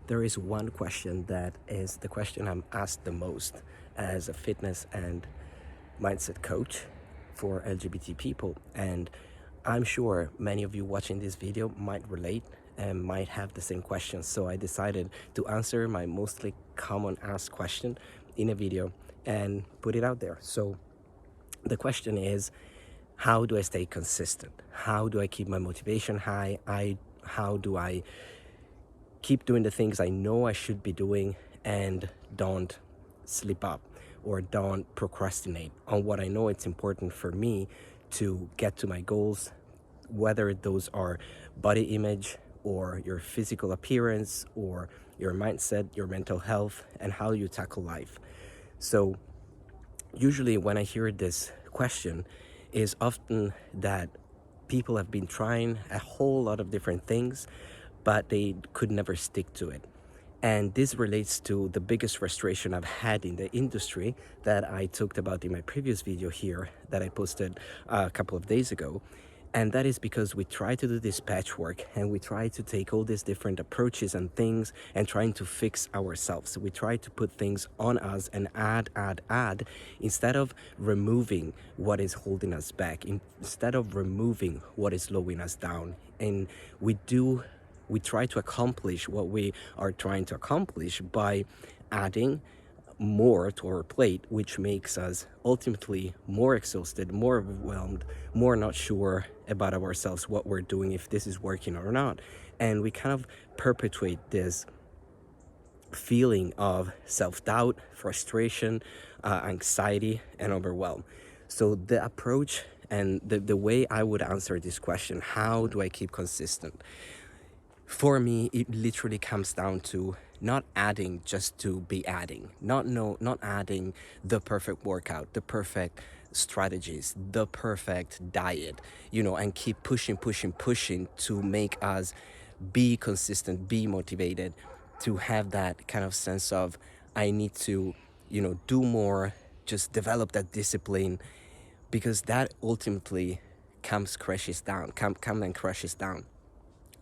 There is one question that is the question I'm asked the most as a fitness and mindset coach for LGBT people. And I'm sure many of you watching this video might relate and might have the same questions. So I decided to answer my mostly common asked question in a video and put it out there. So the question is, how do I stay consistent? How do I keep my motivation high? How do I keep doing the things I know I should be doing and don't slip up or don't procrastinate on what I know it's important for me to get to my goals, whether those are body image or your physical appearance or your mindset, your mental health, and how you tackle life. So usually when I hear this question is often that people have been trying a whole lot of different things, but they could never stick to it. And this relates to the biggest frustration I've had in the industry that I talked about in my previous video here that I posted a couple of days ago. And that is because we try to do this patchwork and we try to take all these different approaches and things and trying to fix ourselves. We try to put things on us and add, instead of removing what is holding us back, instead of removing what is slowing us down. And we try to accomplish what we are trying to accomplish by adding more to our plate, which makes us ultimately more exhausted, more overwhelmed, more not sure about ourselves, what we're doing, if this is working or not. And we kind of perpetuate this feeling of self-doubt, frustration, anxiety, and overwhelm. So the approach and the way I would answer this question, how do I keep consistent? For me, it literally comes down to not adding just to be adding, not adding the perfect workout, the perfect strategies, the perfect diet, and keep pushing to make us be consistent, be motivated, to have that kind of sense of I need to, do more, just develop that discipline, because that ultimately come and crashes down.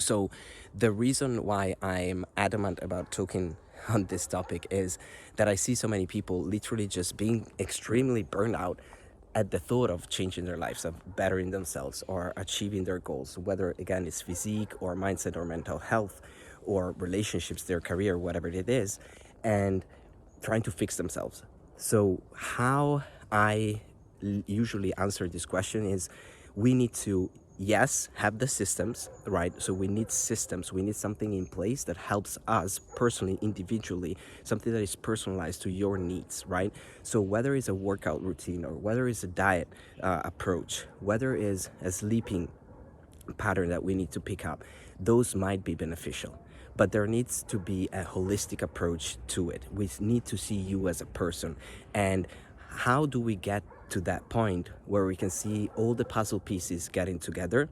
So the reason why I'm adamant about talking on this topic is that I see so many people literally just being extremely burned out at the thought of changing their lives, of bettering themselves or achieving their goals, whether again it's physique or mindset or mental health or relationships, their career, whatever it is, and trying to fix themselves. So how I usually answer this question is, we need to, yes, have the systems, right? So we need systems, we need something in place that helps us personally, individually, something that is personalized to your needs, right? So whether it's a workout routine or whether it's a diet approach, whether it's a sleeping pattern that we need to pick up, those might be beneficial. But there needs to be a holistic approach to it. We need to see you as a person. And how do we get to that point where we can see all the puzzle pieces getting together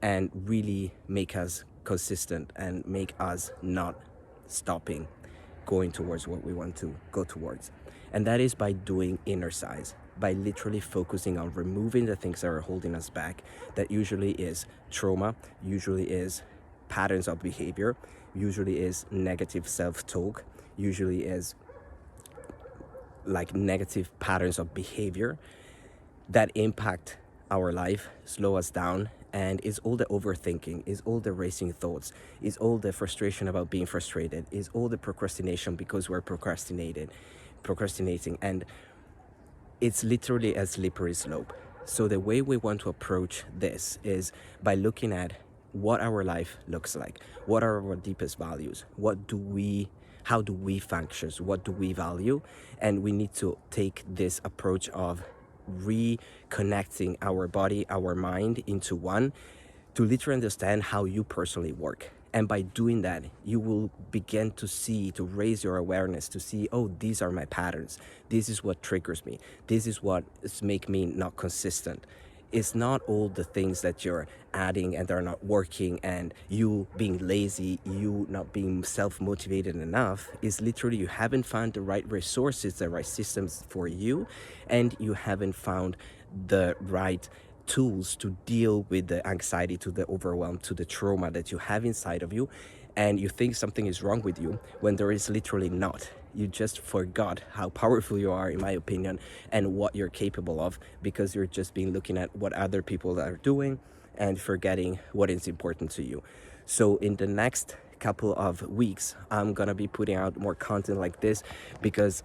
and really make us consistent and make us not stopping going towards what we want to go towards? And that is by doing inner size, by literally focusing on removing the things that are holding us back. That usually is trauma, usually is patterns of behavior, usually is negative self-talk, usually is like negative patterns of behavior that impact our life, slow us down, and is all the overthinking, is all the racing thoughts, is all the frustration about being frustrated, is all the procrastination because we're procrastinating, and it's literally a slippery slope. So the way we want to approach this is by looking at what our life looks like, what are our deepest values, how do we function, what do we value, and we need to take this approach of reconnecting our body, our mind into one, to literally understand how you personally work. And by doing that, you will begin to raise your awareness, to see, oh, these are my patterns. This is what triggers me. This is what makes me not consistent. It's not all the things that you're adding and they're not working, and you being lazy, you not being self-motivated enough. It's literally you haven't found the right resources, the right systems for you, and you haven't found the right tools to deal with the anxiety, to the overwhelm, to the trauma that you have inside of you, and you think something is wrong with you when there is literally not. You just forgot how powerful you are, in my opinion, and what you're capable of, because you're just been looking at what other people are doing and forgetting what is important to you. So in the next couple of weeks, I'm gonna be putting out more content like this, because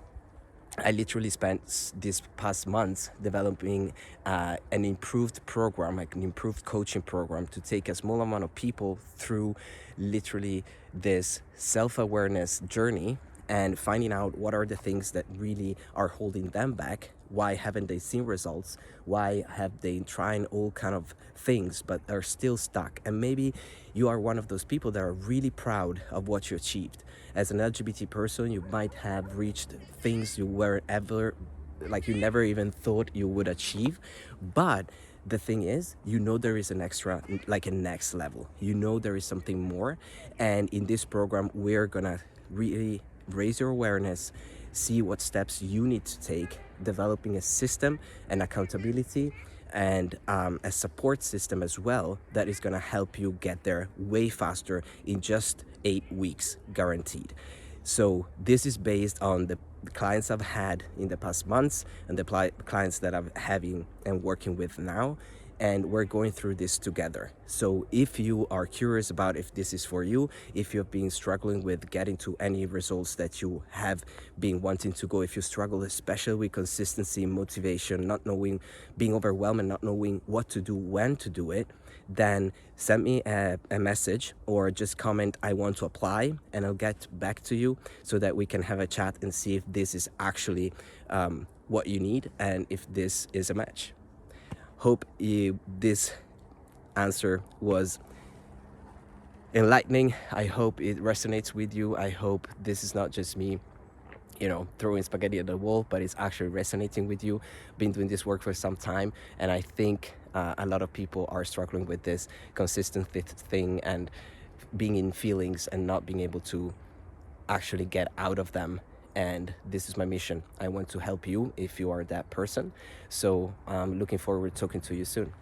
I literally spent these past months developing an improved program, like an improved coaching program, to take a small amount of people through literally this self-awareness journey and finding out what are the things that really are holding them back. Why haven't they seen results? Why have they tried all kind of things but are still stuck? And maybe you are one of those people that are really proud of what you achieved. As an LGBT person, you might have reached things you were ever, like you never even thought you would achieve. But the thing is, you know there is an extra, like a next level. You know there is something more. And in this program, we're gonna really raise your awareness, see what steps you need to take, developing a system and accountability and a support system as well that is going to help you get there way faster in just 8 weeks guaranteed. So this is based on the clients I've had in the past months and the clients that I'm having and working with now, and we're going through this together. So if you are curious about if this is for you, if you've been struggling with getting to any results that you have been wanting to go, if you struggle especially with consistency, motivation, not knowing, being overwhelmed and not knowing what to do, when to do it, then send me a message or just comment, I want to apply, and I'll get back to you so that we can have a chat and see if this is actually what you need and if this is a match. Hope this answer was enlightening. I hope it resonates with you. I hope this is not just me, throwing spaghetti at the wall, but it's actually resonating with you. Been doing this work for some time, and I think a lot of people are struggling with this consistent thing and being in feelings and not being able to actually get out of them. And this is my mission. I want to help you if you are that person. So I'm looking forward to talking to you soon.